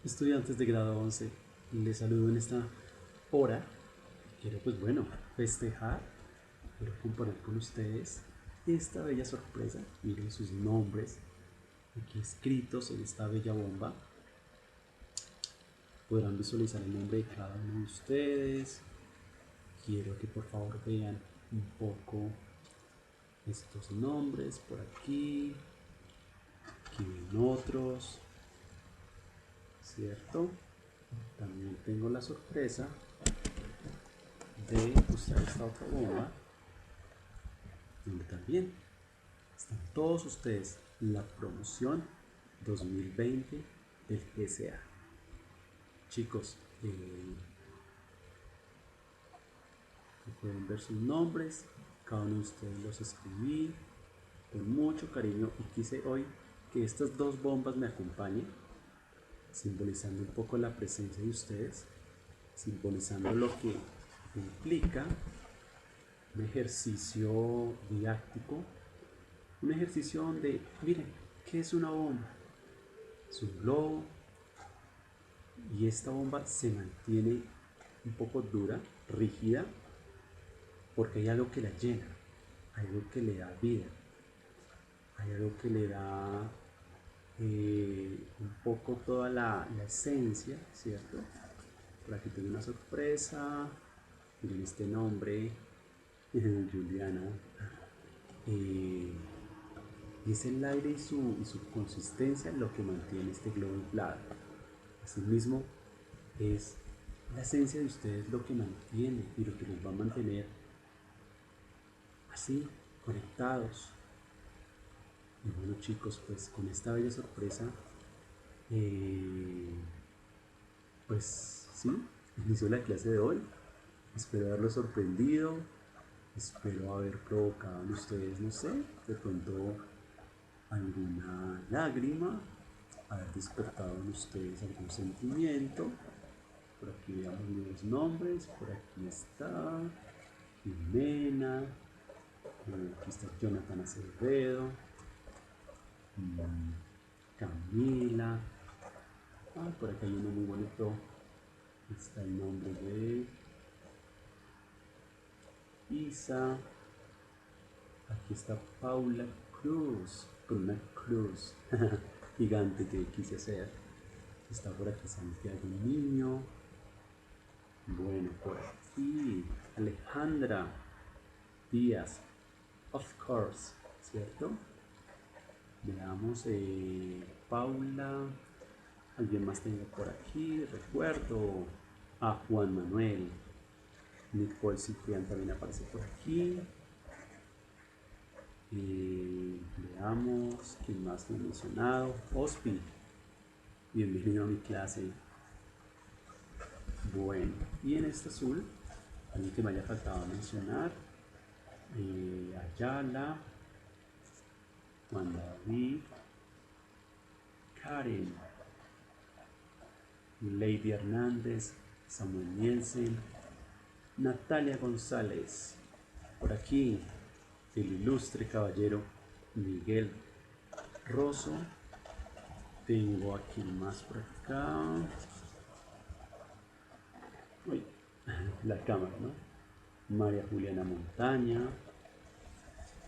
Estudiantes de grado 11, les saludo en esta hora. Quiero, pues bueno, festejar, quiero componer con ustedes esta bella sorpresa. Miren sus nombres aquí escritos en esta bella bomba. Podrán visualizar el nombre de cada uno de ustedes. Quiero que por favor vean un poco estos nombres por aquí. Aquí ven otros, ¿cierto? También tengo la sorpresa de usar esta otra bomba, donde también están todos ustedes la promoción 2020 del GSA. Chicos, pueden ver sus nombres, cada uno de ustedes los escribí con mucho cariño y quise hoy que estas dos bombas me acompañen, simbolizando un poco la presencia de ustedes, simbolizando lo que implica un ejercicio didáctico, un ejercicio donde, miren, ¿qué es una bomba? Es un globo y esta bomba se mantiene un poco dura, rígida, porque hay algo que la llena, hay algo que le da vida, hay algo que le da un poco toda la esencia, ¿cierto? Por aquí tengo una sorpresa, miren este nombre, Juliana. Eh, y es el aire y su consistencia lo que mantiene este globo inflado. Asimismo, es la esencia de ustedes lo que mantiene y lo que los va a mantener así, conectados. Y bueno chicos, pues con esta bella sorpresa, eh, pues sí, inició la clase de hoy. Espero haberlos sorprendido, espero haber provocado en ustedes, no sé, de pronto alguna lágrima, haber despertado en ustedes algún sentimiento. Por aquí veamos nuevos nombres, por aquí está Jimena, aquí está Jonathan Acevedo, Camila, por aquí hay uno muy bonito, está el nombre de Isa, aquí está Paula Cruz, con una cruz gigante que quise hacer, está por aquí Santiago Niño, bueno, por aquí Alejandra Díaz, of course, ¿cierto? Veamos, Paula, alguien más tengo por aquí, recuerdo a Juan Manuel, Nicole Ciprián también aparece por aquí. Veamos, ¿quién más me ha mencionado? Ospi, bienvenido a mi clase. Bueno, y en este azul, alguien que me haya faltado mencionar, Ayala, Juan David, Karen, Lady Hernández, Samuel Nielsen, Natalia González, por aquí el ilustre caballero Miguel Rosso, tengo aquí más por acá, uy, la cámara, ¿no? María Juliana Montaña,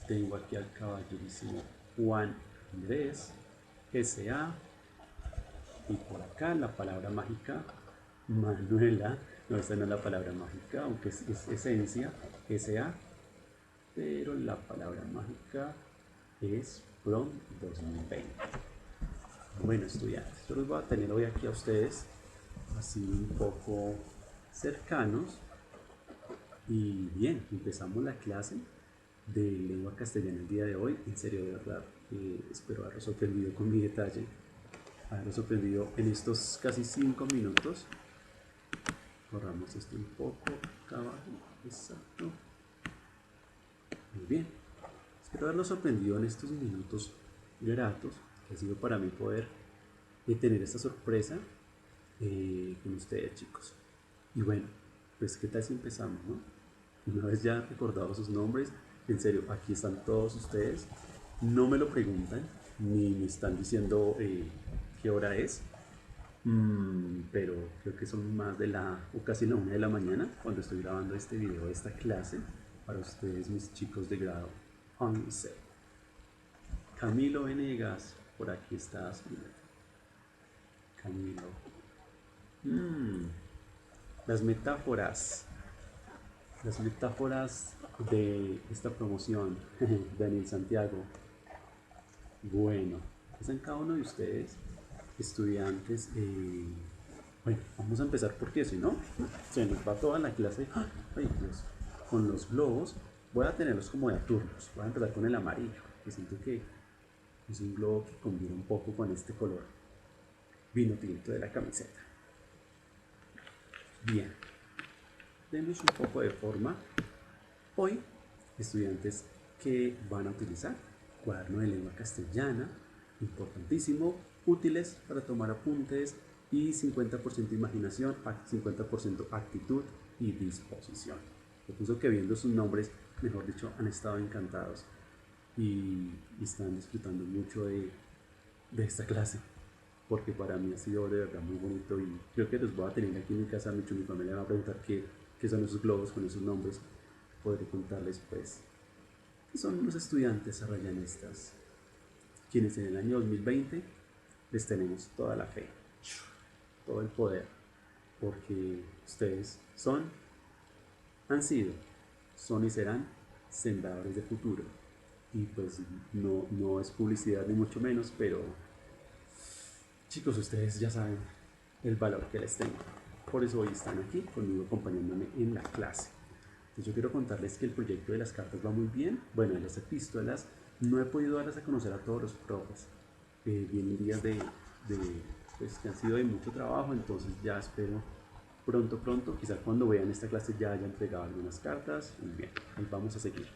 tengo aquí al caballerísimo Juan Andrés, S.A. Y por acá la palabra mágica, Manuela, no, esta no es la palabra mágica, aunque es esencia, S.A. Pero la palabra mágica es From 2020. Bueno estudiantes, yo los voy a tener hoy aquí a ustedes, así un poco cercanos. Y bien, empezamos la clase de lengua castellana el día de hoy. En serio, de verdad, espero haberlos sorprendido con mi detalle, haberlos sorprendido en estos casi 5 minutos. Borramos esto un poco acá abajo, exacto. Muy bien, espero haberlos sorprendido en estos minutos gratos que ha sido para mí poder tener esta sorpresa con ustedes chicos. Y bueno, pues qué tal si empezamos, ¿no? Una vez ya recordado sus nombres, en serio, aquí están todos ustedes, no me lo preguntan, ni me están diciendo qué hora es, Pero creo que son más de o casi la 1 de la mañana cuando estoy grabando este video de esta clase para ustedes, mis chicos de grado 11. Camilo Venegas, por aquí estás. Camilo. Las metáforas. Las metáforas de esta promoción. Daniel Santiago. Bueno, ¿están cada uno de ustedes, estudiantes? Bueno, vamos a empezar porque si no, se nos va toda la clase. Ay, Dios. Con los globos, voy a tenerlos como de a turnos. Voy a empezar con el amarillo, que siento que es un globo que combina un poco con este color vino tinto de la camiseta. Bien, demos un poco de forma. Hoy, estudiantes que van a utilizar cuaderno de lengua castellana, importantísimo, útiles para tomar apuntes y 50% imaginación, 50% actitud y disposición. Yo pienso que viendo sus nombres, mejor dicho, han estado encantados y están disfrutando mucho de esta clase, porque para mí ha sido de verdad muy bonito y creo que los voy a tener aquí en mi casa. Mi familia me va a preguntar qué son esos globos con esos nombres. Podré contarles pues que son unos estudiantes arrayanistas quienes en el año 2020 les tenemos toda la fe, todo el poder, porque ustedes han sido, son y serán sembradores de futuro. Y pues no es publicidad ni mucho menos, pero chicos, ustedes ya saben el valor que les tengo. Por eso hoy están aquí conmigo acompañándome en la clase. Entonces yo quiero contarles que el proyecto de las cartas va muy bien. Bueno, de las epístolas no he podido darlas a conocer a todos los profes. Vienen días pues, que han sido de mucho trabajo, entonces ya espero pronto, quizá cuando vean esta clase ya haya entregado algunas cartas. Y bien, ahí vamos a seguir.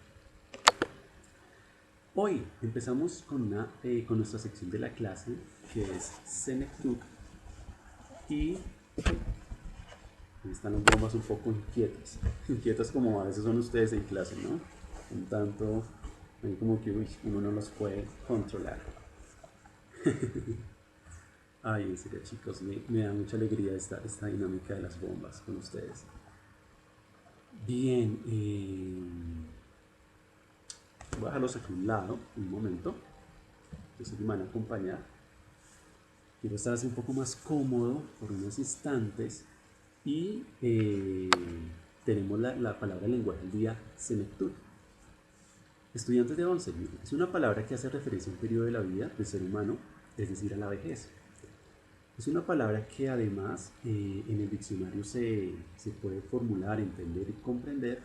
Hoy empezamos con nuestra sección de la clase, que es Senectud. Y ahí están las bombas un poco inquietas como a veces son ustedes en clase, ¿no? Un tanto, ahí como que uno no los puede controlar. Ay, en serio, chicos, me da mucha alegría esta dinámica de las bombas con ustedes. Bien, voy a dejarlos aquí a un lado, un momento. Entonces me van a acompañar. Quiero estar así un poco más cómodo por unos instantes y tenemos la palabra lenguaje del día, senectud. Estudiantes de 11, es una palabra que hace referencia a un periodo de la vida del ser humano, es decir, a la vejez. Es una palabra que además en el diccionario se puede formular, entender y comprender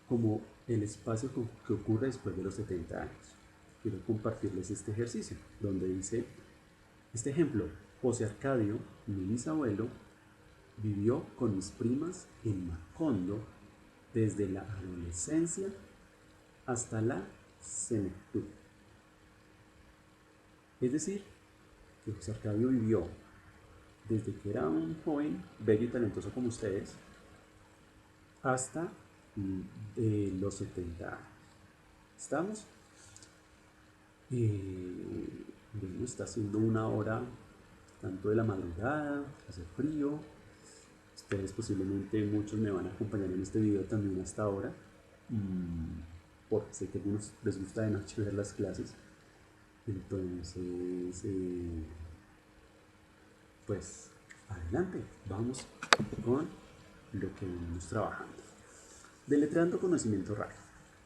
como el espacio que ocurre después de los 70 años. Quiero compartirles este ejercicio, donde dice, este ejemplo: José Arcadio, mi bisabuelo, vivió con mis primas en Macondo desde la adolescencia hasta la senectud. Es decir, que José Arcadio vivió desde que era un joven, bello y talentoso como ustedes, hasta los 70 años. ¿Estamos? Bueno, está haciendo una hora tanto de la madrugada, hace frío. Ustedes posiblemente muchos me van a acompañar en este video también hasta ahora, porque sé que a algunos les gusta de noche ver las clases. Entonces, pues adelante, vamos con lo que venimos trabajando. Deletreando conocimiento raro.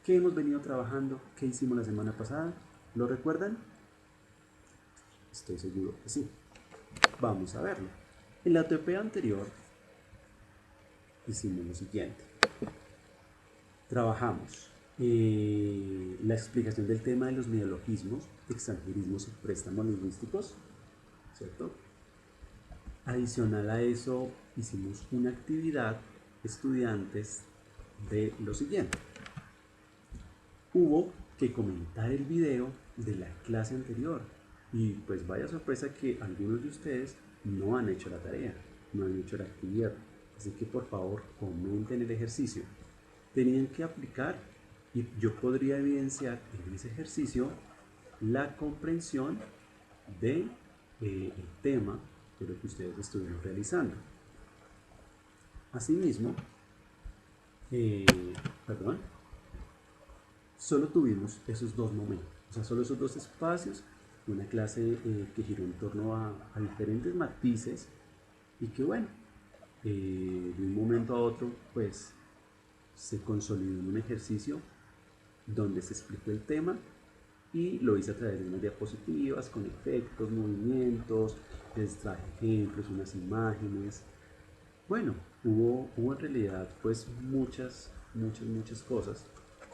¿Qué hemos venido trabajando? ¿Qué hicimos la semana pasada? ¿Lo recuerdan? Estoy seguro que sí. Vamos a verlo. En la TP anterior hicimos lo siguiente. Trabajamos la explicación del tema de los neologismos, extranjerismos y préstamos lingüísticos, ¿cierto? Adicional a eso, hicimos una actividad, estudiantes, de lo siguiente. Hubo que comentar el video de la clase anterior y pues vaya sorpresa que algunos de ustedes no han hecho la tarea, no han hecho la actividad. Así que por favor comenten el ejercicio. Tenían que aplicar y yo podría evidenciar en ese ejercicio la comprensión del tema de lo que ustedes estuvieron realizando. Asimismo, perdón, solo tuvimos esos dos momentos, o sea, solo esos dos espacios, una clase que giró en torno a diferentes matices y que bueno, de un momento a otro pues se consolidó en un ejercicio donde se explicó el tema y lo hice a través de unas diapositivas con efectos, movimientos, les traje ejemplos, unas imágenes. Bueno, hubo en realidad pues muchas cosas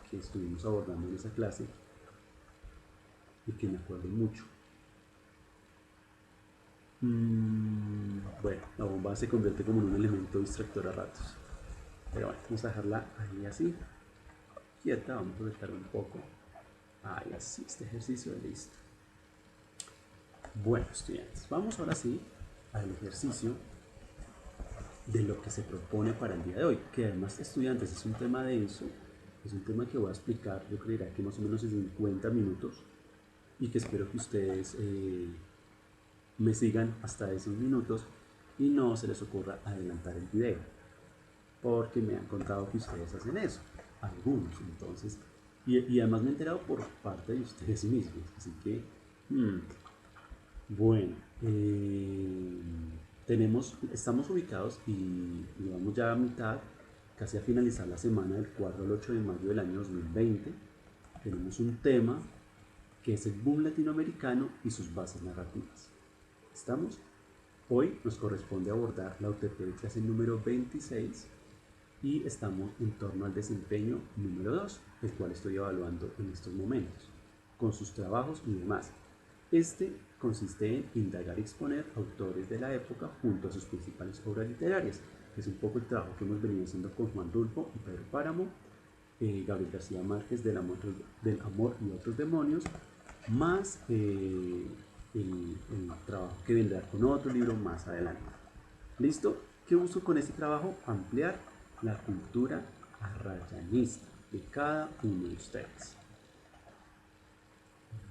que estuvimos abordando en esa clase y que me acuerdo mucho. Bueno, la bomba se convierte como en un elemento distractor a ratos. Pero bueno, vamos a dejarla ahí así, quieta, vamos a conectar un poco. Ahí así, este ejercicio es listo. Bueno, estudiantes, vamos ahora sí al ejercicio de lo que se propone para el día de hoy, que además, estudiantes, es un tema denso, es un tema que voy a explicar, yo creería que más o menos en 50 minutos, y que espero que ustedes me sigan hasta esos minutos y no se les ocurra adelantar el video, porque me han contado que ustedes hacen eso, algunos, entonces, y además me he enterado por parte de ustedes mismos, así que, bueno, estamos ubicados y vamos ya a mitad, casi a finalizar la semana del 4 al 8 de mayo del año 2020. Tenemos un tema que es el boom latinoamericano y sus bases narrativas. ¿Estamos? Hoy nos corresponde abordar la UTP de clase número 26 y estamos en torno al desempeño número 2, el cual estoy evaluando en estos momentos, con sus trabajos y demás. Este consiste en indagar y exponer autores de la época junto a sus principales obras literarias. Es un poco el trabajo que hemos venido haciendo con Juan Rulfo y Pedro Páramo, Gabriel García Márquez del amor y otros demonios, más el trabajo que vendrá con otro libro más adelante. ¿Listo? ¿Qué uso con este trabajo? Ampliar la cultura arrayanista de cada uno de ustedes.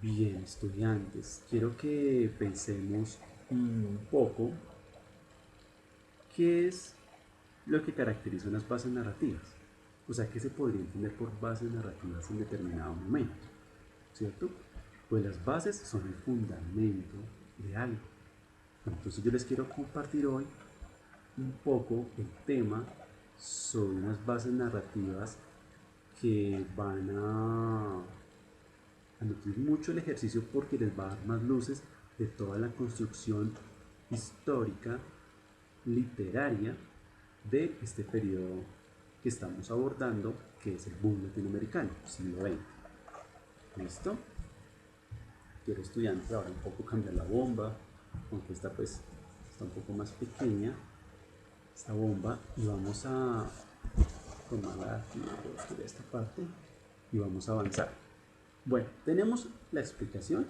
Bien, estudiantes, quiero que pensemos un poco qué es lo que caracteriza unas bases narrativas. O sea, ¿qué se podría entender por bases narrativas en determinado momento? ¿Cierto? Pues las bases son el fundamento de algo. Entonces yo les quiero compartir hoy un poco el tema sobre unas bases narrativas que van a nutrir mucho el ejercicio porque les va a dar más luces de toda la construcción histórica, literaria de este periodo que estamos abordando, que es el boom latinoamericano, siglo XX. ¿Listo? Quiero, estudiantes, ahora un poco cambiar la bomba, aunque esta pues está un poco más pequeña, esta bomba, y vamos a tomarla aquí de esta parte y vamos a avanzar. Bueno, tenemos la explicación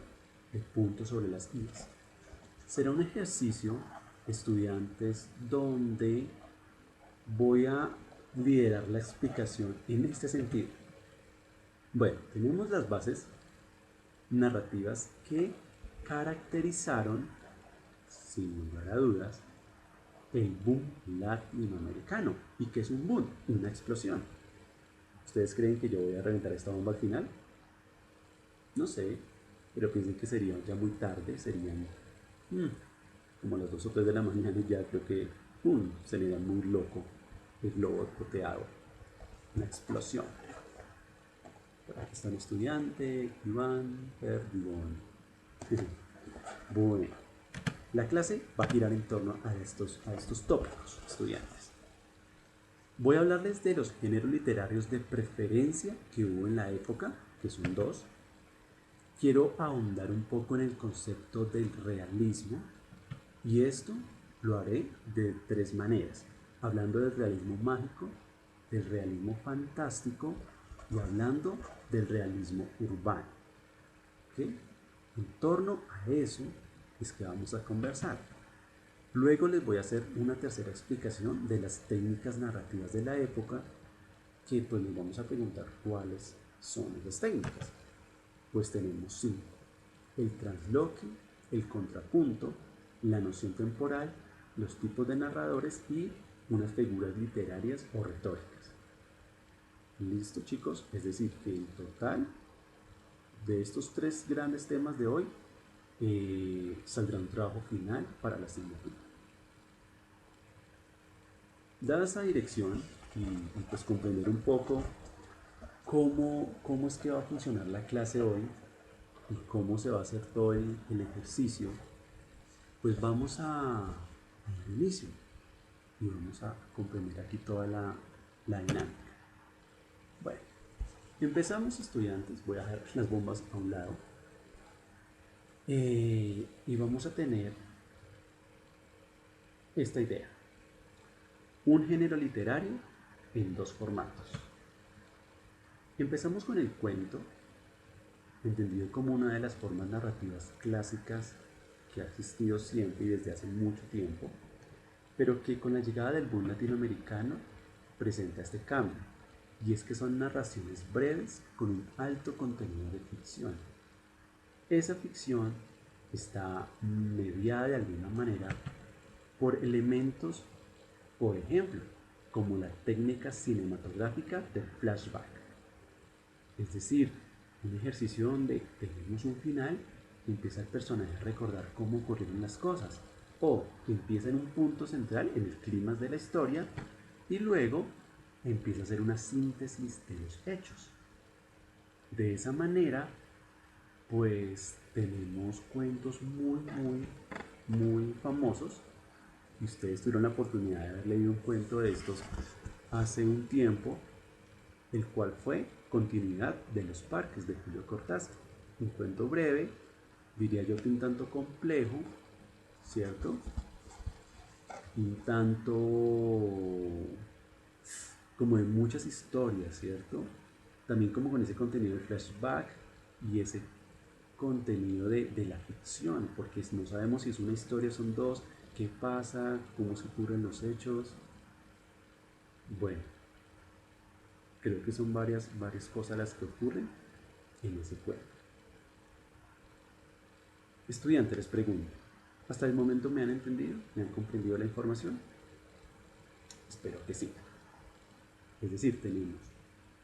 de puntos sobre las IAS. Será un ejercicio, estudiantes, donde voy a liderar la explicación en este sentido. Bueno, tenemos las bases narrativas que caracterizaron, sin lugar a dudas, el boom latinoamericano. ¿Y qué es un boom? Una explosión. ¿Ustedes creen que yo voy a reventar esta bomba al final? No sé, pero piensen que sería ya muy tarde, serían como las 2 o 3 de la mañana y ya creo que sería muy loco el globo coteado, una explosión. Por aquí está el estudiante, Iván Perdigón. Bueno, la clase va a girar en torno a estos tópicos, estudiantes. Voy a hablarles de los géneros literarios de preferencia que hubo en la época, que son 2. Quiero ahondar un poco en el concepto del realismo, y esto lo haré de 3 maneras, hablando del realismo mágico, del realismo fantástico y hablando del realismo urbano. ¿Okay? En torno a eso es que vamos a conversar. Luego les voy a hacer una tercera explicación de las técnicas narrativas de la época, que pues nos vamos a preguntar cuáles son esas técnicas. Pues tenemos 5: el transloque, el contrapunto, la noción temporal, los tipos de narradores y unas figuras literarias o retóricas. ¿Listo, chicos? Es decir, que en total, de estos 3 grandes temas de hoy, saldrá un trabajo final para la asignatura. Dada esa dirección y pues comprender un poco cómo es que va a funcionar la clase hoy y cómo se va a hacer todo el ejercicio, pues vamos a al inicio y vamos a comprender aquí toda la dinámica. Bueno, empezamos, estudiantes. Voy a dejar las bombas a un lado y vamos a tener esta idea: un género literario en 2 formatos. Empezamos con el cuento, entendido como una de las formas narrativas clásicas que ha existido siempre y desde hace mucho tiempo, pero que con la llegada del boom latinoamericano presenta este cambio, y es que son narraciones breves con un alto contenido de ficción. Esa ficción está mediada de alguna manera por elementos, por ejemplo, como la técnica cinematográfica del flashback. Es decir, un ejercicio donde tenemos un final y empieza el personaje a recordar cómo ocurrieron las cosas, o empieza en un punto central en el clímax de la historia y luego empieza a hacer una síntesis de los hechos. De esa manera, pues tenemos cuentos muy famosos, y ustedes tuvieron la oportunidad de haber leído un cuento de estos hace un tiempo, el cual fue Continuidad de los Parques, de Julio Cortázar. Un cuento breve, diría yo que un tanto complejo, ¿cierto? Un tanto como de muchas historias, ¿cierto? También como con ese contenido de flashback y ese contenido de la ficción, porque no sabemos si es una historia, son dos, qué pasa, cómo se ocurren los hechos. Bueno, creo que son varias cosas las que ocurren en ese cuento. Estudiante, les pregunto, ¿hasta el momento me han entendido? ¿Me han comprendido la información? Espero que sí. Es decir, tenemos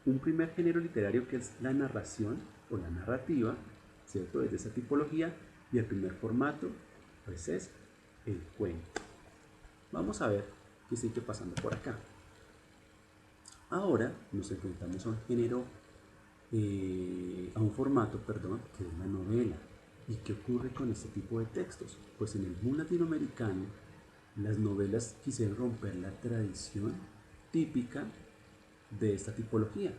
un primer género literario que es la narración o la narrativa, ¿cierto? Es de esa tipología, y el primer formato pues es el cuento. Vamos a ver qué sigue pasando por acá. Ahora nos enfrentamos a un género, a un formato, perdón, que es la novela. ¿Y qué ocurre con este tipo de textos? Pues en el mundo latinoamericano, las novelas quisieron romper la tradición típica de esta tipología.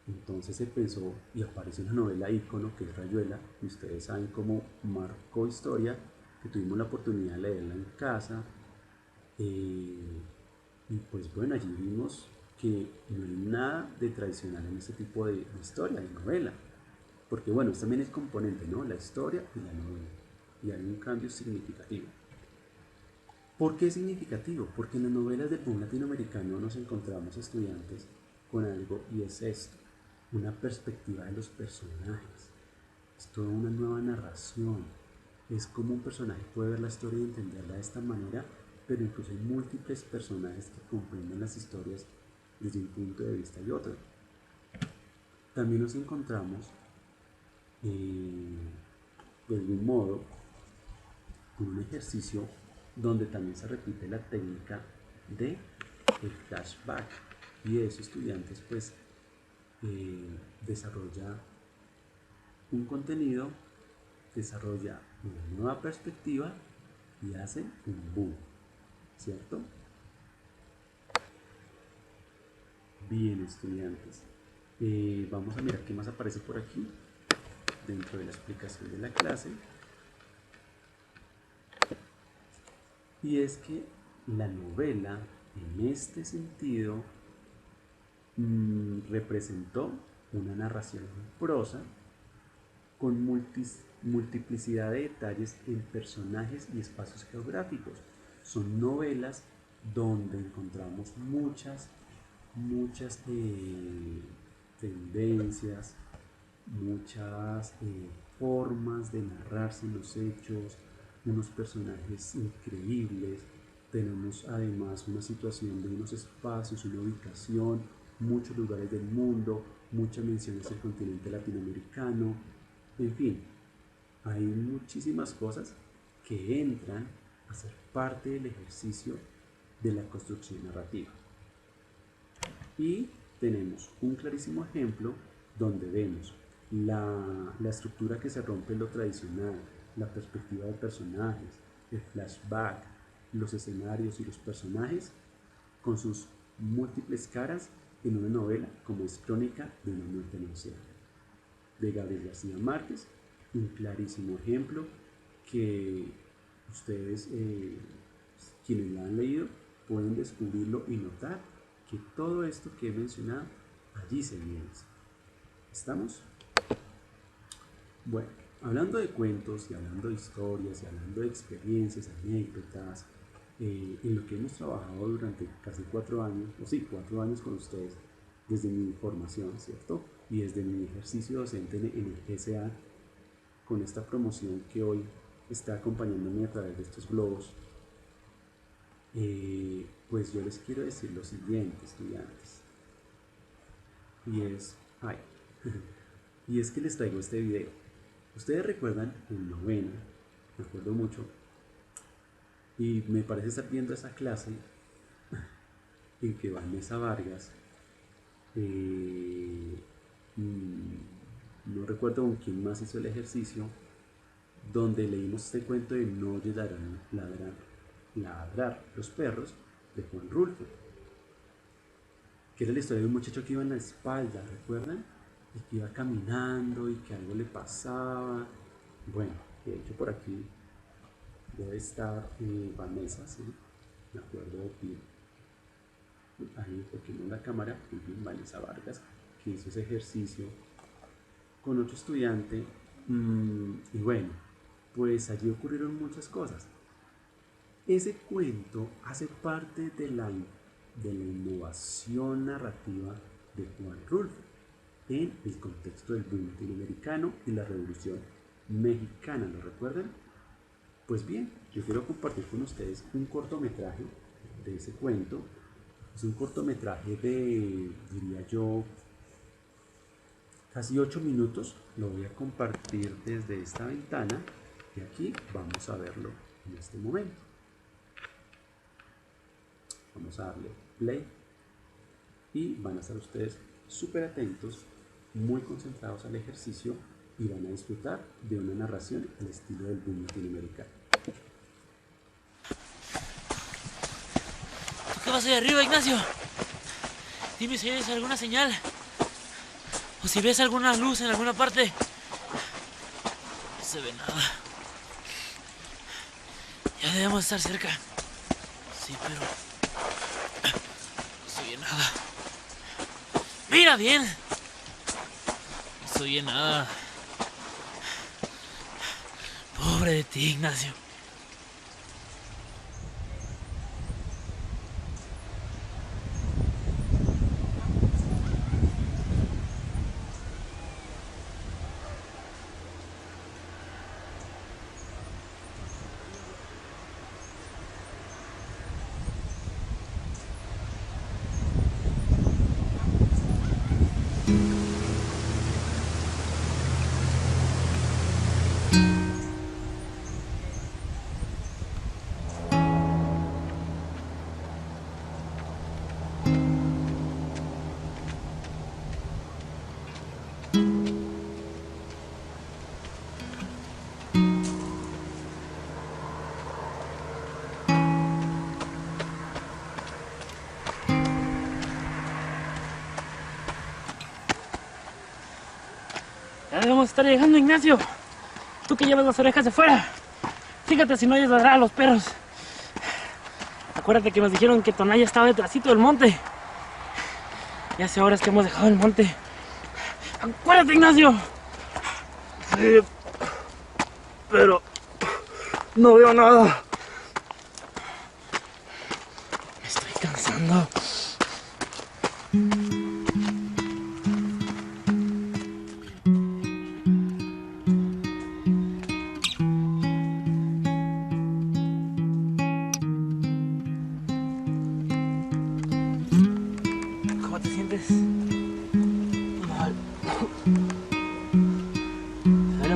Entonces se pensó y aparece una novela ícono que es Rayuela, y ustedes saben cómo marcó historia, que tuvimos la oportunidad de leerla en casa. Y pues bueno, allí vimos que no hay nada de tradicional en este tipo de historia, de novela. Porque bueno, también es componente, ¿no? La historia y la novela. Y hay un cambio significativo. ¿Por qué significativo? Porque en las novelas del boom latinoamericano nos encontramos estudiantes con algo, y es esto: una perspectiva de los personajes. Es toda una nueva narración. Es como un personaje puede ver la historia y entenderla de esta manera, pero incluso hay múltiples personajes que comprenden las historias desde un punto de vista y otro. También nos encontramos, de algún modo, con un ejercicio donde también se repite la técnica de el flashback, y eso, estudiantes, pues desarrolla un contenido, desarrolla una nueva perspectiva y hace un boom, ¿cierto? Bien, estudiantes, vamos a mirar qué más aparece por aquí dentro de la explicación de la clase. Y es que la novela, en este sentido, representó una narración en prosa con multiplicidad de detalles en personajes y espacios geográficos. Son novelas donde encontramos muchas tendencias, muchas formas de narrarse los hechos, unos personajes increíbles, tenemos además una situación de unos espacios, una ubicación, muchos lugares del mundo, muchas menciones del continente latinoamericano, en fin, hay muchísimas cosas que entran a ser parte del ejercicio de la construcción narrativa. Y tenemos un clarísimo ejemplo donde vemos la estructura que se rompe en lo tradicional, la perspectiva de personajes, el flashback, los escenarios y los personajes con sus múltiples caras en una novela como es Crónica de una muerte anunciada, de Gabriel García Márquez, un clarísimo ejemplo que ustedes, quienes la han leído, pueden descubrirlo y notar que todo esto que he mencionado allí se evidencia. ¿Estamos? Bueno, hablando de cuentos y hablando de historias y hablando de experiencias, anécdotas, en lo que hemos trabajado durante casi 4 años, o sí, 4 años con ustedes, desde mi formación, ¿cierto? Y desde mi ejercicio docente en el GSA, con esta promoción que hoy está acompañándome a través de estos globos, pues yo les quiero decir lo siguiente, estudiantes, y es que les traigo este video. Ustedes recuerdan en noveno, me acuerdo mucho, y me parece estar viendo esa clase en que Vanessa Vargas, no recuerdo con quién más hizo el ejercicio, donde leímos este cuento de No oyerán ladrar los perros, de Juan Rulfo, que era la historia de un muchacho que iba en la espalda, ¿recuerdan? Y que iba caminando y que algo le pasaba. Bueno, de hecho por aquí debe estar Vanessa, ¿sí? Me acuerdo bien. Ahí, porque no la cámara, bien, Vanessa Vargas, que hizo ese ejercicio con otro estudiante. Y bueno, pues allí ocurrieron muchas cosas. Ese cuento hace parte de la innovación narrativa de Juan Rulfo en el contexto del boom latinoamericano y la Revolución Mexicana, ¿lo recuerdan? Pues bien, yo quiero compartir con ustedes un cortometraje de ese cuento. Es un cortometraje de, diría yo, casi 8 minutos. Lo voy a compartir desde esta ventana y aquí vamos a verlo en este momento. Vamos a darle play y van a estar ustedes súper atentos, muy concentrados al ejercicio y van a disfrutar de una narración al estilo del boom latinoamericano. ¿Qué vas ahí arriba, Ignacio? Dime si ves alguna señal o si ves alguna luz en alguna parte. No se ve nada. Ya debemos estar cerca. Sí, pero no se oye nada. ¡Mira bien! No se oye nada. Pobre de ti, Ignacio. Ya debemos estar llegando, Ignacio. Tú que llevas las orejas de fuera. Fíjate si no oyes ladrar a los perros. Acuérdate que nos dijeron que Tonaya estaba detrásito del monte. Y hace horas que hemos dejado el monte. ¡Acuérdate, Ignacio! Sí, pero no veo nada. Me estoy cansando.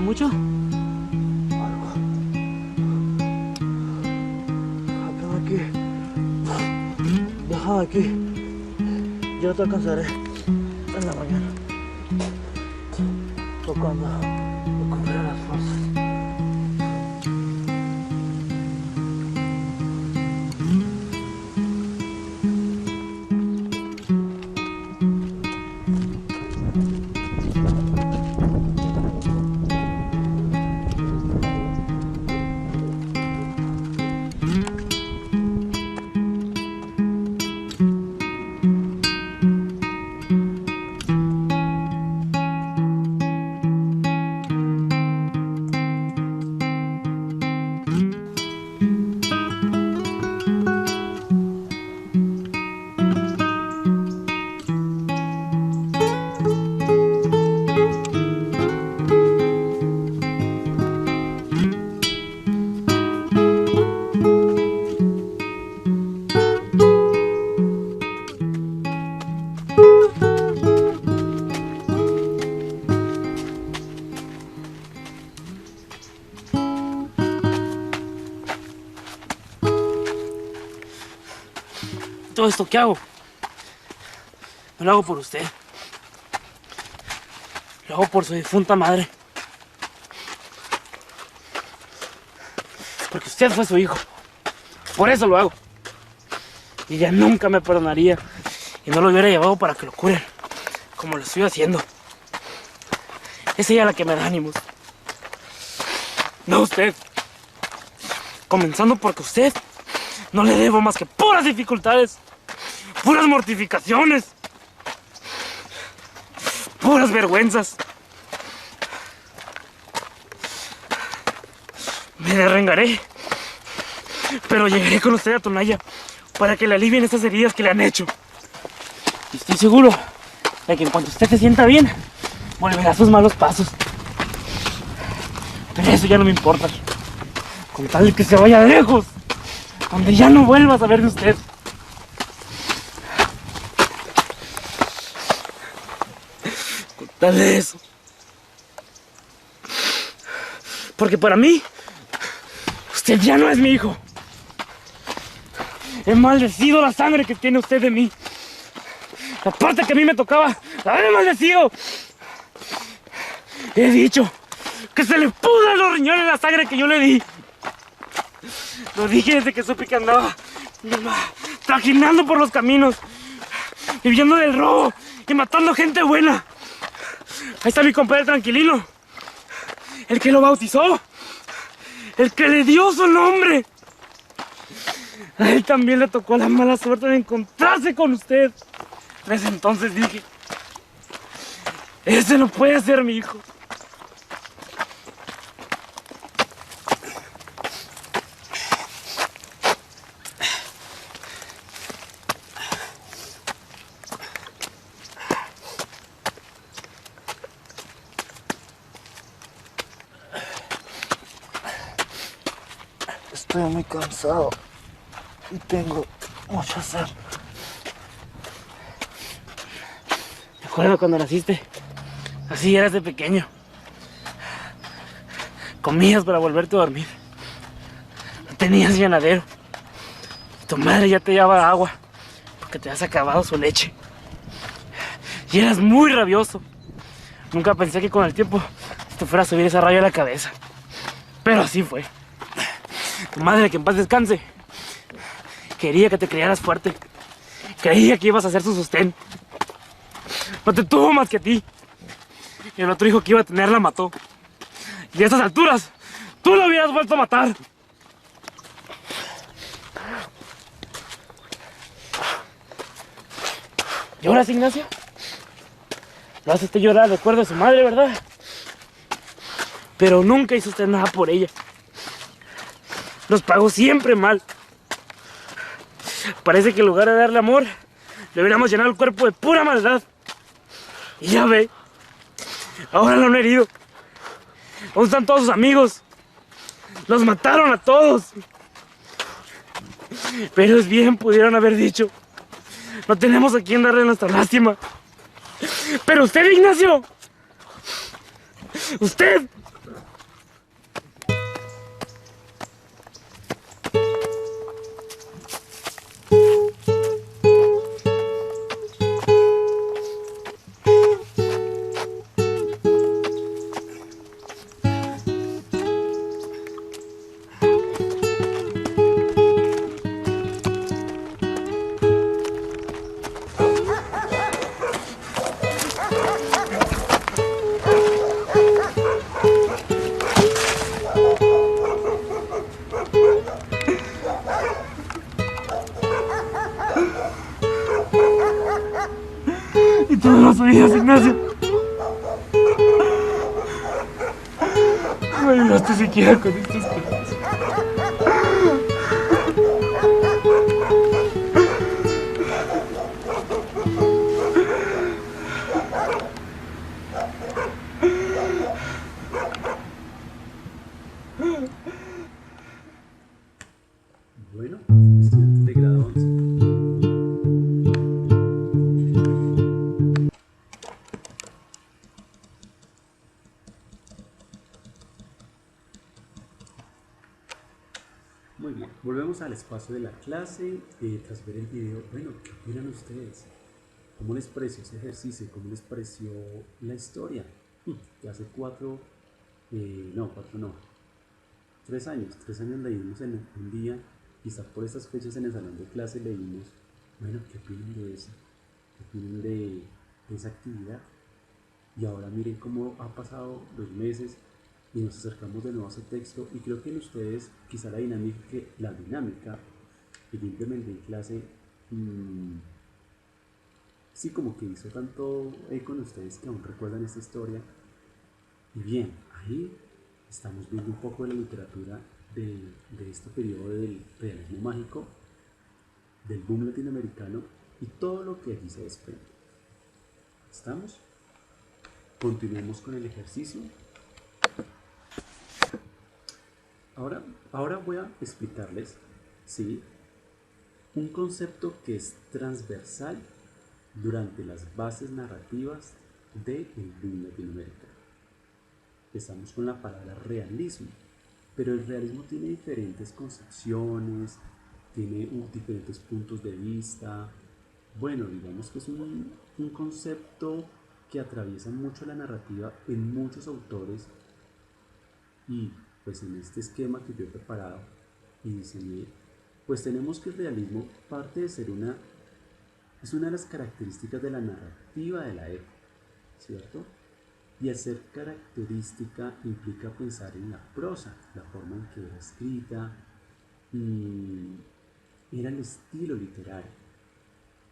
mucho? Algo. Acá aquí. Deja aquí. Yo te alcanzaré en la mañana. O cuando recupere las fuerzas. Todo esto que hago, no lo hago por usted. Lo hago por su difunta madre. Porque usted fue su hijo. Por eso lo hago. Y ella nunca me perdonaría. Y no lo hubiera llevado para que lo curen. Como lo estoy haciendo. Es ella la que me da ánimos. No usted. Comenzando porque usted no le debo más que puras dificultades. Puras mortificaciones. Puras vergüenzas. Me derrengaré. Pero llegaré con usted a Tonaya para que le alivien esas heridas que le han hecho. Y estoy seguro de que en cuanto usted se sienta bien, volverá a sus malos pasos. Pero eso ya no me importa. Con tal de que se vaya lejos, donde ya no vuelva a saber de usted. Con tal de eso. Porque para mí, usted ya no es mi hijo. He maldecido la sangre que tiene usted de mí. La parte que a mí me tocaba, la he maldecido. He dicho que se le pudra los riñones la sangre que yo le di. Lo dije desde que supe que andaba trajinando por los caminos, viviendo del robo y matando gente buena. Ahí está mi compadre Tranquilino, el que lo bautizó, el que le dio su nombre. A él también le tocó la mala suerte de encontrarse con usted. Desde entonces dije, ese no puede ser mi hijo. Estoy muy cansado y tengo mucha sed. Recuerdo cuando naciste, así eras de pequeño. Comías para volverte a dormir. No tenías llenadero. Tu madre ya te llevaba agua porque te has acabado su leche. Y eras muy rabioso. Nunca pensé que con el tiempo te fuera a subir esa rabia a la cabeza. Pero así fue. Tu madre, que en paz descanse, quería que te criaras fuerte. Creía que ibas a ser su sostén. No te tuvo más que a ti. Y el otro hijo que iba a tener la mató. Y a estas alturas, tú lo hubieras vuelto a matar. ¿Lloras, Ignacio? Lo hace usted llorar, recuerda a su madre, ¿verdad? Pero nunca hizo usted nada por ella. Nos pagó siempre mal. Parece que en lugar de darle amor, le hubiéramos llenado el cuerpo de pura maldad. Y ya ve, ahora lo han herido. Aún están todos sus amigos. Los mataron a todos. Pero es bien, pudieron haber dicho, no tenemos a quien darle nuestra lástima. Pero usted, Ignacio, usted vidas, Ignacio. No me ayudaste siquiera con estas cosas. Bueno, estudiantes de grado 11. Muy bien, volvemos al espacio de la clase. Tras ver el video, bueno, ¿qué opinan ustedes? ¿Cómo les pareció ese ejercicio? ¿Cómo les pareció la historia? Que hace 3 años leímos en un día, quizá por estas fechas en el salón de clase leímos. Bueno, ¿qué opinan de eso? ¿Qué opinan de esa actividad? Y ahora miren cómo han pasado los meses y nos acercamos de nuevo a ese texto, y creo que en ustedes quizá la dinámica que yo implementé en clase, sí, como que hizo tanto eco en ustedes que aún recuerdan esta historia. Y bien, ahí estamos viendo un poco de la literatura de este periodo del realismo mágico, del boom latinoamericano y todo lo que allí se desprende. ¿Estamos? Continuemos con el ejercicio. Ahora voy a explicarles, ¿sí?, un concepto que es transversal durante las bases narrativas del boom latinoamericano. Empezamos con la palabra realismo, pero el realismo tiene diferentes concepciones, tiene diferentes puntos de vista. Bueno, digamos que es un concepto que atraviesa mucho la narrativa en muchos autores, y pues en este esquema que yo he preparado y diseñé, pues tenemos que el realismo parte de ser es una de las características de la narrativa de la época, ¿cierto? Y al ser característica implica pensar en la prosa, la forma en que era escrita, era el estilo literario.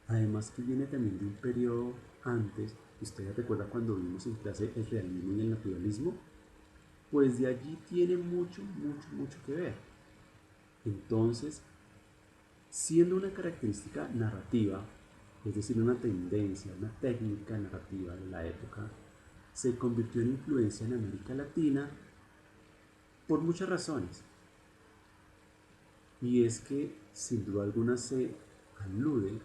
Además que viene también de un periodo antes. ¿Ustedes recuerdan cuando vimos en clase el realismo y el naturalismo? Pues de allí tiene mucho que ver. Entonces, siendo una característica narrativa, es decir, una tendencia, una técnica narrativa de la época, se convirtió en influencia en América Latina por muchas razones. Y es que, sin duda alguna, se alude,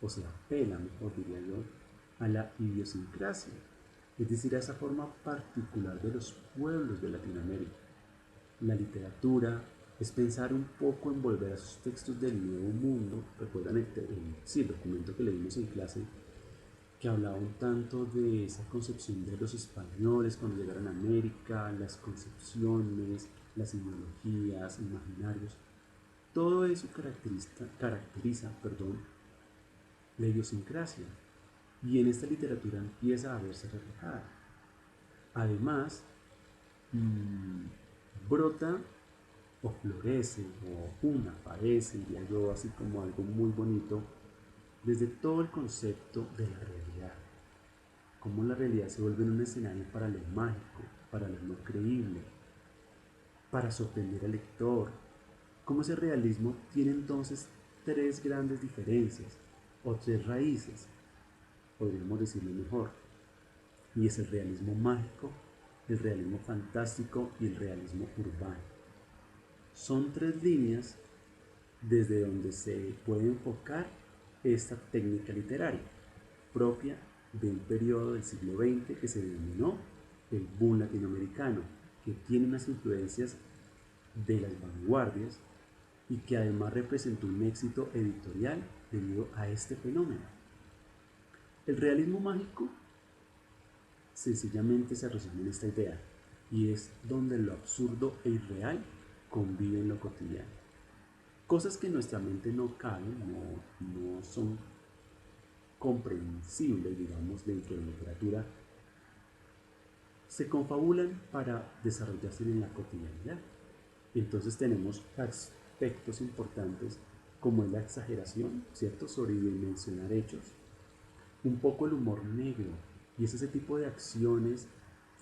o se apela, mejor diría yo, a la idiosincrasia, es decir, a esa forma particular de los pueblos de Latinoamérica. La literatura es pensar un poco en volver a esos textos del Nuevo Mundo. Recuerdan el documento que leímos en clase, que hablaba un tanto de esa concepción de los españoles cuando llegaron a América, las concepciones, las ideologías, imaginarios. Todo eso caracteriza la idiosincrasia, y en esta literatura empieza a verse reflejada. Además, brota o florece o aparece, diría yo, así como algo muy bonito, desde todo el concepto de la realidad. Cómo la realidad se vuelve un escenario para lo mágico, para lo no creíble, para sorprender al lector. Cómo ese realismo tiene entonces tres grandes diferencias, o tres raíces, podríamos decirlo mejor, y es el realismo mágico, el realismo fantástico y el realismo urbano. Son tres líneas desde donde se puede enfocar esta técnica literaria, propia de un periodo del siglo XX que se denominó el boom latinoamericano, que tiene unas influencias de las vanguardias y que además representó un éxito editorial debido a este fenómeno. El realismo mágico sencillamente se resume en esta idea, y es donde lo absurdo e irreal conviven en lo cotidiano. Cosas que en nuestra mente no caben, no son comprensibles, digamos, dentro de la literatura, se confabulan para desarrollarse en la cotidianidad. Entonces tenemos aspectos importantes como es la exageración, ¿cierto?, sobredimensionar hechos, un poco el humor negro, y es ese tipo de acciones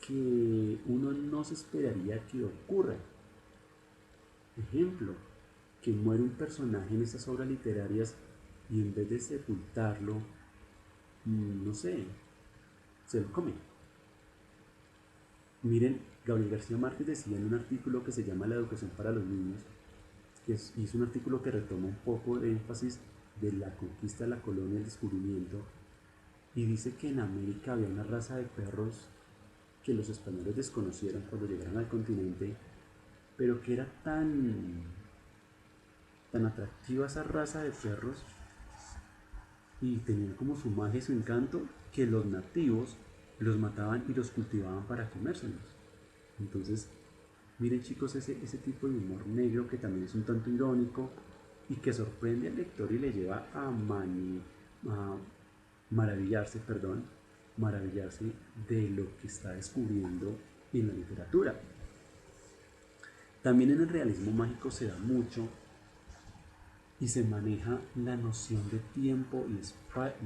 que uno no se esperaría que ocurran. Ejemplo, que muere un personaje en estas obras literarias y en vez de sepultarlo, no sé, se lo come. Miren, Gabriel García Márquez decía en un artículo que se llama La educación para los niños, y es un artículo que retoma un poco de énfasis de la conquista de la colonia y el descubrimiento, y dice que en América había una raza de perros que los españoles desconocieron cuando llegaron al continente, pero que era tan atractiva esa raza de perros y tenían como su magia y su encanto que los nativos los mataban y los cultivaban para comérselos. Entonces, miren chicos, ese tipo de humor negro que también es un tanto irónico y que sorprende al lector y le lleva a maravillarse, maravillarse de lo que está descubriendo en la literatura. También en el realismo mágico se da mucho y se maneja la noción de tiempo y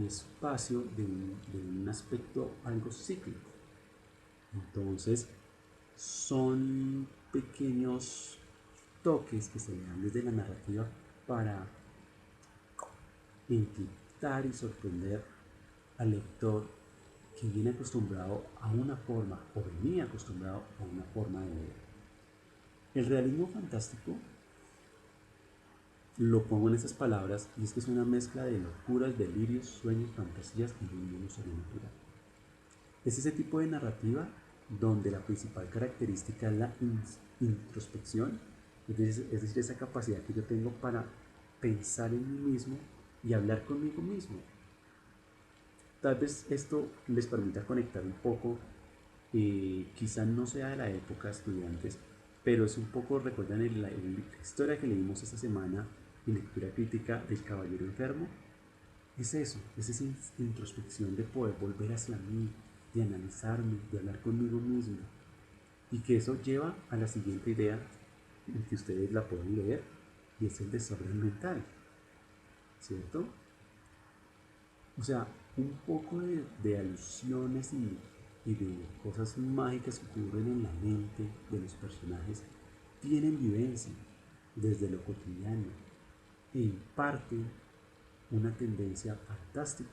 espacio de un aspecto algo cíclico. Entonces, son pequeños toques que se le dan desde la narrativa para inquietar y sorprender al lector que viene acostumbrado a una forma o venía acostumbrado a una forma de ver. El realismo fantástico lo pongo en esas palabras y es que es una mezcla de locuras, delirios, sueños, fantasías y un mundo sobrenatural. Es ese tipo de narrativa donde la principal característica es la introspección, es decir, esa capacidad que yo tengo para pensar en mí mismo y hablar conmigo mismo. Tal vez esto les permita conectar un poco, quizá no sea de la época estudiantes, pero es un poco, recuerdan la historia que leímos esta semana en lectura crítica del Caballero Enfermo, es eso, es esa introspección de poder volver hacia mí, de analizarme, de hablar conmigo mismo, y que eso lleva a la siguiente idea, que ustedes la pueden leer, y es el desorden mental, ¿cierto? O sea, un poco de alusiones y de cosas mágicas que ocurren en la mente de los personajes tienen vivencia desde lo cotidiano e imparten una tendencia fantástica.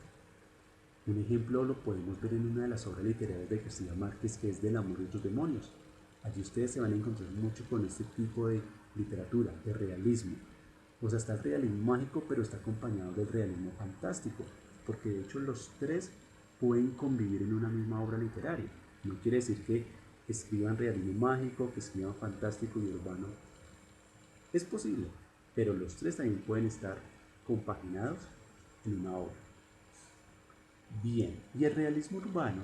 Un ejemplo lo podemos ver en una de las obras literarias de García Márquez, que es Del amor y otros demonios. Allí ustedes se van a encontrar mucho con este tipo de literatura, de realismo. O sea, está el realismo mágico, pero está acompañado del realismo fantástico, porque de hecho los tres pueden convivir en una misma obra literaria. No quiere decir que escriban realismo mágico, que escriban fantástico y urbano. Es posible, pero los tres también pueden estar compaginados en una obra. Bien, y el realismo urbano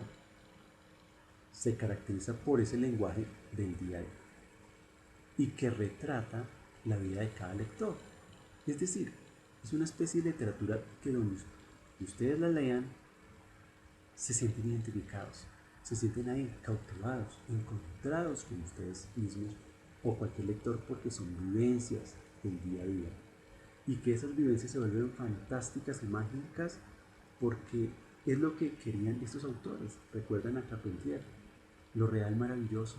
se caracteriza por ese lenguaje del día a día y que retrata la vida de cada lector. Es decir, es una especie de literatura que donde ustedes la lean se sienten identificados, se sienten ahí cautivados, encontrados con ustedes mismos o cualquier lector porque son vivencias del día a día y que esas vivencias se vuelven fantásticas y mágicas porque es lo que querían estos autores. Recuerdan a Carpentier, lo real maravilloso,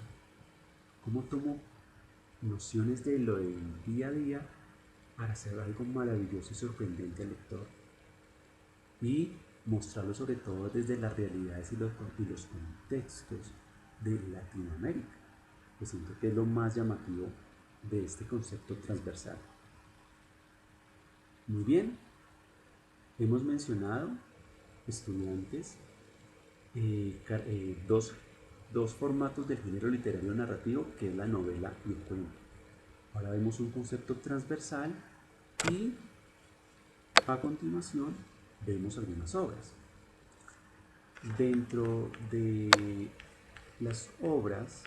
cómo tomo nociones de lo del día a día para hacer algo maravilloso y sorprendente al lector y mostrarlo sobre todo desde las realidades y los contextos de Latinoamérica, que siento que es lo más llamativo de este concepto transversal. Muy bien, hemos mencionado, estudiantes, dos formatos del género literario narrativo, que es la novela y el cuento. Ahora vemos un concepto transversal y a continuación vemos algunas obras. Dentro de las obras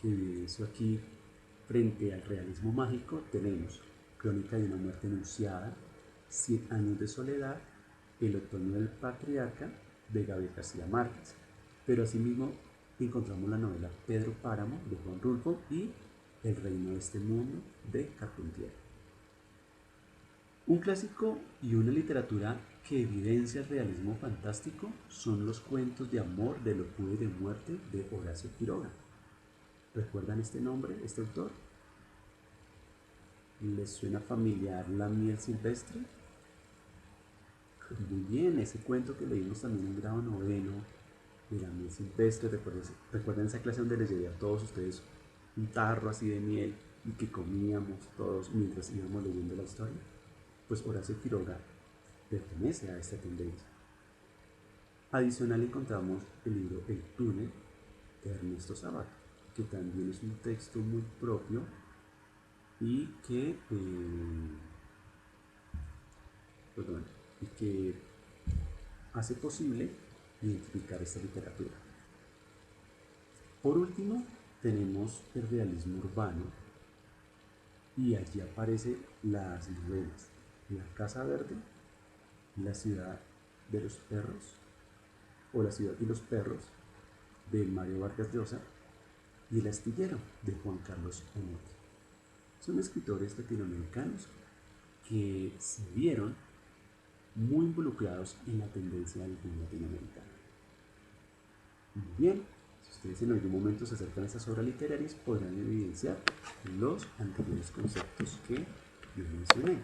que eso aquí frente al realismo mágico tenemos Crónica de una muerte anunciada, 100 años de soledad, El otoño del patriarca de Gabriel García Márquez, pero asimismo encontramos la novela Pedro Páramo de Juan Rulfo y El reino de este mundo de Carpentier. Un clásico y una literatura que evidencia el realismo fantástico son los cuentos de amor, de locura y de muerte de Horacio Quiroga. ¿Recuerdan este nombre, este autor? ¿Les suena familiar La miel silvestre? Muy bien, ese cuento que leímos también en grado noveno de La miel silvestre. ¿Recuerdan esa clase donde les llevé a todos ustedes un tarro así de miel y que comíamos todos mientras íbamos leyendo la historia? Pues Horacio Quiroga pertenece a esta tendencia. Adicional encontramos el libro El túnel de Ernesto Sabato, que también es un texto muy propio y que hace posible identificar esta literatura. Por último, tenemos el realismo urbano y allí aparecen las novelas La Casa Verde, La ciudad de los perros o La ciudad y los perros de Mario Vargas Llosa y El astillero de Juan Carlos Onetti. Son escritores latinoamericanos que se vieron muy involucrados en la tendencia del boom latinoamericano. Muy bien, si ustedes en algún momento se acercan a estas obras literarias podrán evidenciar los anteriores conceptos que yo mencioné,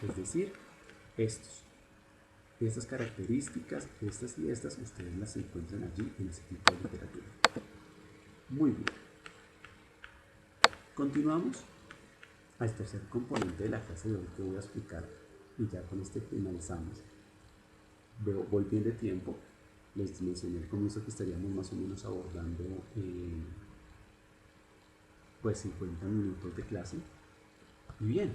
es decir, estas características, estas y estas, ustedes las encuentran allí en ese tipo de literatura. Muy bien. Continuamos al tercer componente de la clase de hoy que voy a explicar y ya con este finalizamos. Voy bien de tiempo, les mencioné al comienzo que estaríamos más o menos abordando pues 50 minutos de clase. Y bien,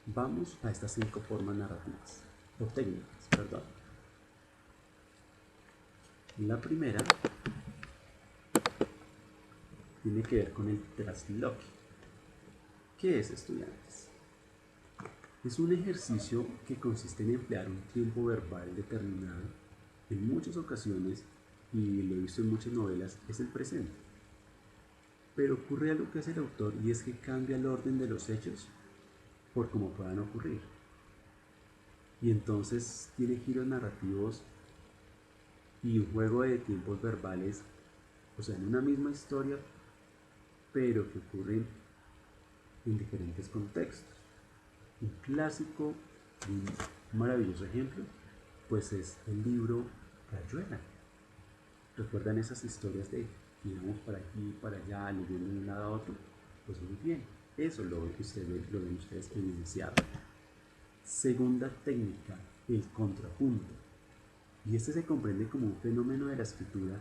vamos a estas 5 formas narrativas, o técnicas, perdón. La primera tiene que ver con el trasloque. ¿Qué es, estudiantes? Es un ejercicio que consiste en emplear un tiempo verbal determinado. En muchas ocasiones, y lo he visto en muchas novelas, es el presente. Pero ocurre algo que hace el autor y es que cambia el orden de los hechos por cómo puedan ocurrir. Y entonces tiene giros narrativos y un juego de tiempos verbales, o sea, en una misma historia, pero que ocurren en diferentes contextos. Un clásico y un maravilloso ejemplo, pues es el libro Rayuela. ¿Recuerdan esas historias de que íbamos para aquí, para allá, leyendo de un lado a otro? Pues muy bien, eso lo ven ustedes evidenciado. Segunda técnica, el contrapunto. Y este se comprende como un fenómeno de la escritura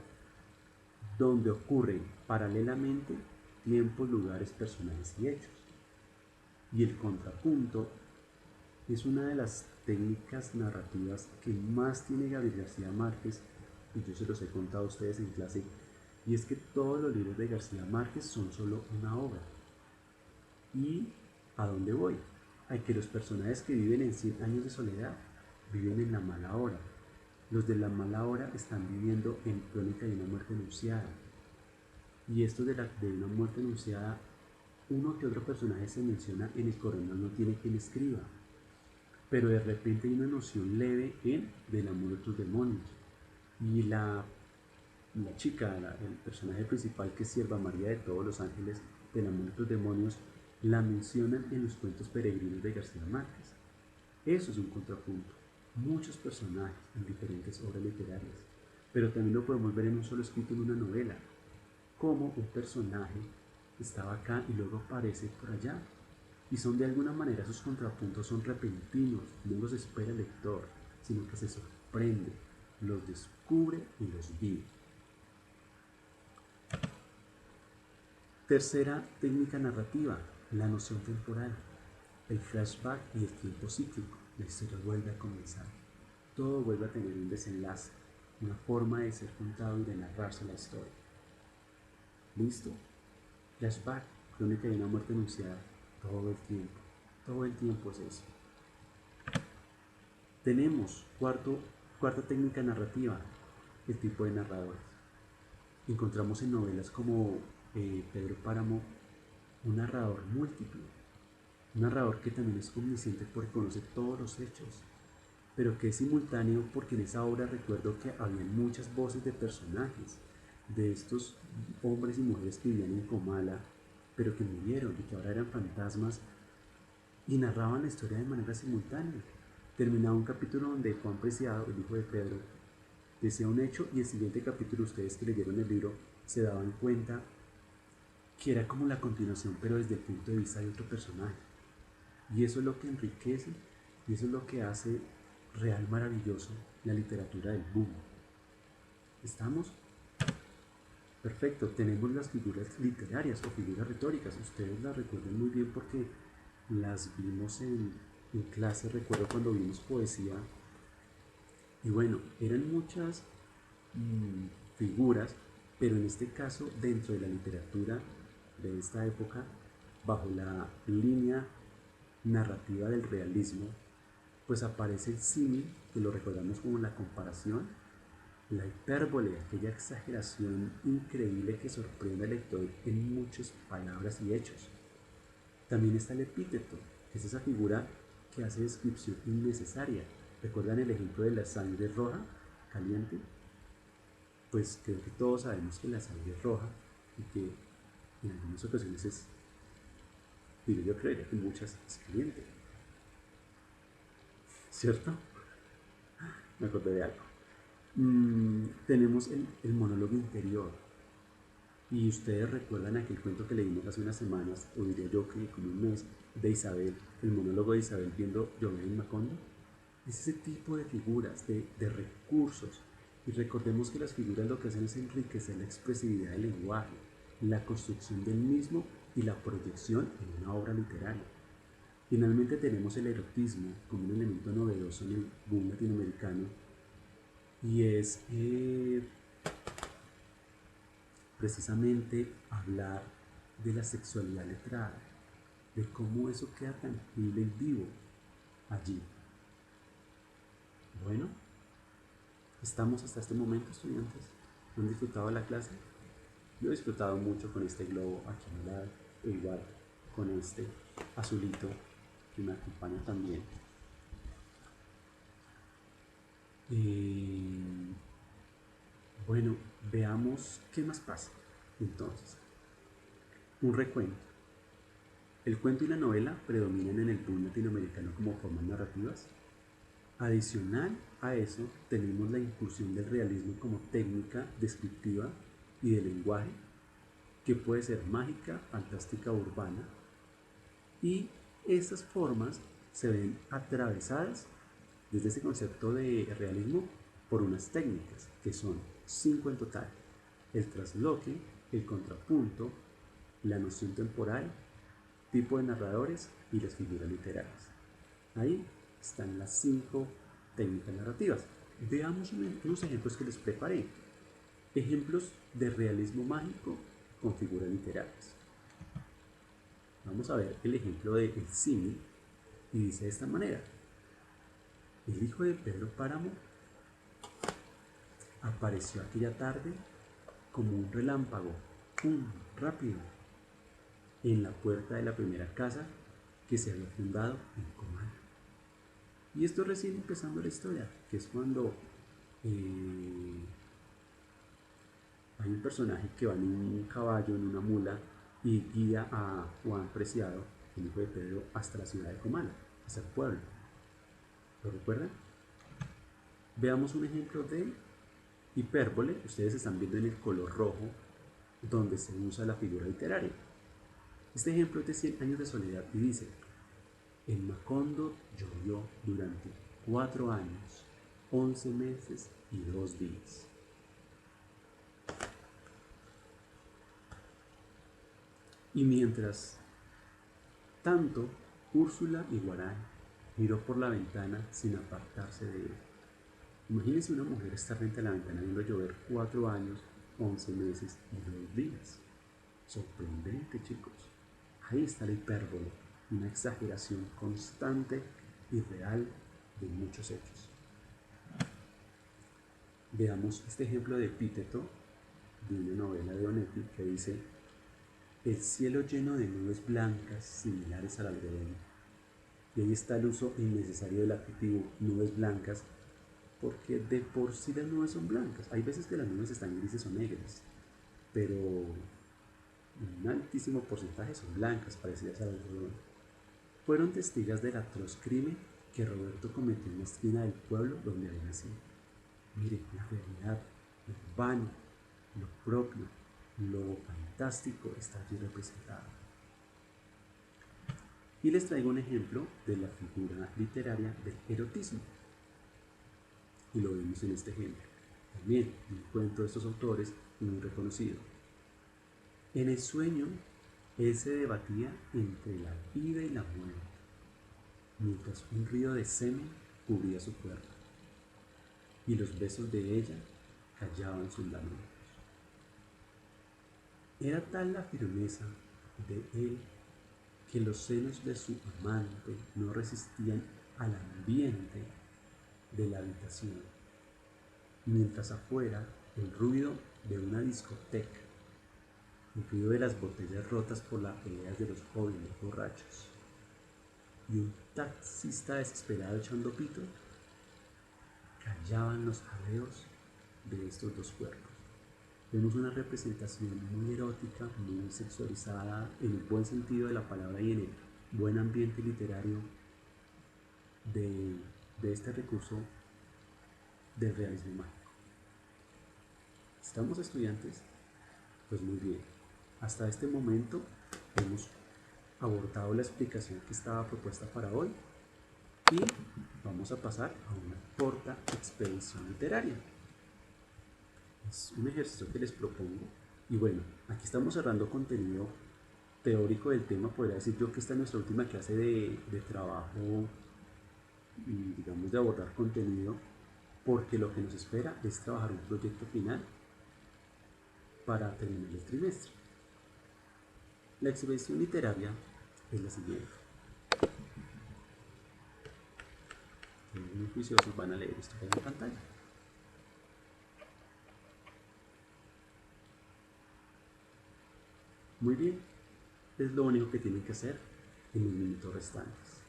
donde ocurren paralelamente tiempos, lugares, personajes y hechos. Y el contrapunto es una de las técnicas narrativas que más tiene Gabriel García Márquez, y yo se los he contado a ustedes en clase, y es que todos los libros de García Márquez son solo una obra. ¿Y a dónde voy? A que los personajes que viven en 100 años de soledad viven en la mala hora. Los de la mala hora están viviendo en Crónica de una muerte anunciada. Y esto de una muerte anunciada, uno que otro personaje se menciona en El coronel no tiene quien escriba, pero de repente hay una noción leve en Del amor de tus demonios. Y la chica, el personaje principal, que es Sierva María de todos los ángeles, Del amor de tus demonios, la mencionan en los cuentos peregrinos de García Márquez. Eso es un contrapunto. Muchos personajes en diferentes obras literarias, pero también lo podemos ver en un solo escrito en una novela, como un personaje estaba acá y luego aparece por allá, y son de alguna manera, esos contrapuntos son repentinos, no los espera el lector, sino que se sorprende, los descubre y los vive. Tercera técnica narrativa, la noción temporal, el flashback y el tiempo cíclico. La historia vuelve a comenzar, todo vuelve a tener un desenlace, una forma de ser contado y de narrarse la historia. ¿Listo? Flashback, crónica de una muerte anunciada, todo el tiempo es eso. Tenemos cuarta técnica narrativa, el tipo de narradores. Encontramos en novelas como Pedro Páramo un narrador múltiple, Un narrador que también es omnisciente porque conoce todos los hechos, pero que es simultáneo porque en esa obra recuerdo que había muchas voces de personajes, de estos hombres y mujeres que vivían en Comala, pero que murieron y que ahora eran fantasmas y narraban la historia de manera simultánea. Terminaba un capítulo donde Juan Preciado, el hijo de Pedro, decía un hecho y el siguiente capítulo ustedes que leyeron el libro se daban cuenta que era como la continuación pero desde el punto de vista de otro personaje. Y eso es lo que enriquece y eso es lo que hace real maravilloso la literatura del boom. ¿Estamos? Perfecto, tenemos las figuras literarias o figuras retóricas. Ustedes las recuerdan muy bien porque las vimos en clase, recuerdo cuando vimos poesía. Y bueno, eran muchas figuras, pero en este caso dentro de la literatura de esta época, bajo la línea narrativa del realismo, pues aparece el símil, que lo recordamos como la comparación, la hipérbole, aquella exageración increíble que sorprende al lector en muchas palabras y hechos. También está el epíteto, que es esa figura que hace descripción innecesaria. ¿Recuerdan el ejemplo de la sangre roja, caliente? Pues creo que todos sabemos que la sangre es roja y que en algunas ocasiones es, digo yo creería que en muchas es caliente. ¿Cierto? Me acordé de algo. Tenemos el monólogo interior. Y ustedes recuerdan aquel cuento que leímos hace unas semanas, o diría yo que como un mes, de Isabel, el monólogo de Isabel viendo llover en Macondo. Es ese tipo de figuras, de recursos. Y recordemos que las figuras lo que hacen es enriquecer la expresividad del lenguaje, la construcción del mismo y la proyección en una obra literaria. Finalmente tenemos el erotismo como un elemento novedoso en el boom latinoamericano y es precisamente hablar de la sexualidad letrada, de cómo eso queda tangible y vivo allí. Bueno, estamos hasta este momento, estudiantes. ¿Han disfrutado de la clase? Yo he disfrutado mucho con este globo aquí a mi lado, e igual con este azulito que me acompaña también. Bueno, veamos qué más pasa. Entonces, un recuento. El cuento y la novela predominan en el boom latinoamericano como formas narrativas. Adicional a eso, tenemos la incursión del realismo como técnica descriptiva y de lenguaje, que puede ser mágica, fantástica o urbana. Y estas formas se ven atravesadas desde ese concepto de realismo por unas técnicas, que son 5 en total: el trasloque, el contrapunto, la noción temporal, tipo de narradores y las figuras literarias. Ahí están las 5 técnicas narrativas. Veamos unos ejemplos que les preparé. Ejemplos de realismo mágico con figuras literarias. Vamos a ver el ejemplo de el símil y dice de esta manera: el hijo de Pedro Páramo apareció aquella tarde como un relámpago, rápido, en la puerta de la primera casa que se había fundado en Comala. Y esto recién empezando la historia, que es cuando hay un personaje que va en un caballo, en una mula, y guía a Juan Preciado, el hijo de Pedro, hasta la ciudad de Comala, hasta el pueblo. ¿Lo recuerdan? Veamos un ejemplo de hipérbole. Ustedes están viendo en el color rojo donde se usa la figura literaria. Este ejemplo es de 100 años de soledad y dice: en Macondo llovió durante 4 años, 11 meses y 2 días. Y mientras tanto, Úrsula Iguarán miró por la ventana sin apartarse de él. Imagínense una mujer estar frente a la ventana viendo llover 4 años, 11 meses y 2 días. Sorprendente, chicos. Ahí está la hipérbole, una exageración constante y real de muchos hechos. Veamos este ejemplo de epíteto de una novela de Onetti que dice: el cielo lleno de nubes blancas similares al algodón. Y ahí está el uso innecesario del adjetivo nubes blancas, porque de por sí las nubes son blancas. Hay veces que las nubes están grises o negras, pero un altísimo porcentaje son blancas, parecidas al algodón. Fueron testigos del atroz crimen que Roberto cometió en la esquina del pueblo donde había nacido. Mire, la realidad, lo urbano, lo propio, lo fantástico está allí representado. Y les traigo un ejemplo de la figura literaria del erotismo. Y lo vemos en este ejemplo. También un cuento de estos autores muy reconocido. En el sueño, él se debatía entre la vida y la muerte, mientras un río de semen cubría su cuerpo, y los besos de ella callaban sus labios. Era tal la firmeza de él que los senos de su amante no resistían al ambiente de la habitación, mientras afuera el ruido de una discoteca, el ruido de las botellas rotas por las peleas de los jóvenes borrachos y un taxista desesperado echando pito, callaban los jadeos de estos dos cuerpos. Vemos una representación muy erótica, muy sexualizada, en el buen sentido de la palabra y en el buen ambiente literario de este recurso del realismo mágico. ¿Estamos estudiantes? Pues muy bien. Hasta este momento hemos abordado la explicación que estaba propuesta para hoy y vamos a pasar a una corta expedición literaria. Es un ejercicio que les propongo y bueno, aquí estamos cerrando contenido teórico del tema. Podría decir yo que esta es nuestra última clase de trabajo, digamos, de abordar contenido, porque lo que nos espera es trabajar un proyecto final para terminar el trimestre. La expedición literaria es la siguiente. Muy juiciosos van a leer esto que hay en pantalla. Muy bien, es lo único que tienen que hacer en los minutos restantes.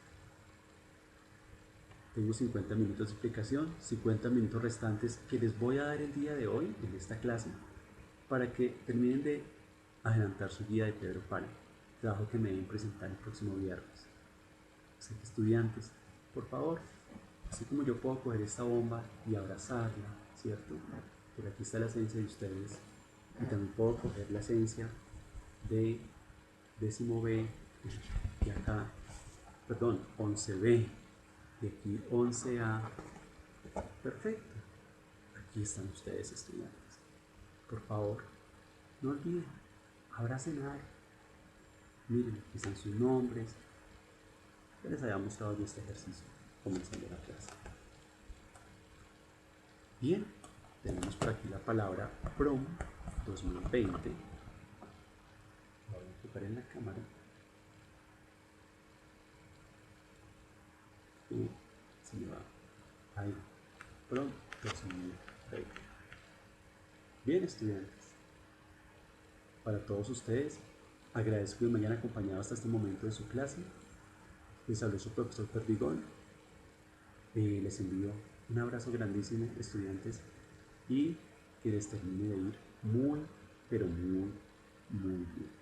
Tengo 50 minutos de explicación, 50 minutos restantes que les voy a dar el día de hoy en esta clase para que terminen de adelantar su guía de Pedro Páramo, trabajo que me deben presentar el próximo viernes. Así que estudiantes, por favor, así como yo puedo coger esta bomba y abrazarla, ¿cierto? Por aquí está la esencia de ustedes y también puedo coger la esencia de décimo B y acá, perdón, 11B y aquí 11A. Perfecto. Aquí están ustedes, estudiantes. Por favor, no olviden, abracen a alguien. Miren, aquí están sus nombres. Ya les había mostrado yo este ejercicio comenzando la clase. Bien, tenemos por aquí la palabra PROM 2020. La voy a enfocar en la cámara. Se me va. Ahí. PROM 2020. Bien, estudiantes. Para todos ustedes, agradezco que me hayan acompañado hasta este momento de su clase. Les habló su profesor Perdigón. Les envío un abrazo grandísimo, estudiantes, y que les termine de ir muy, pero muy, muy bien.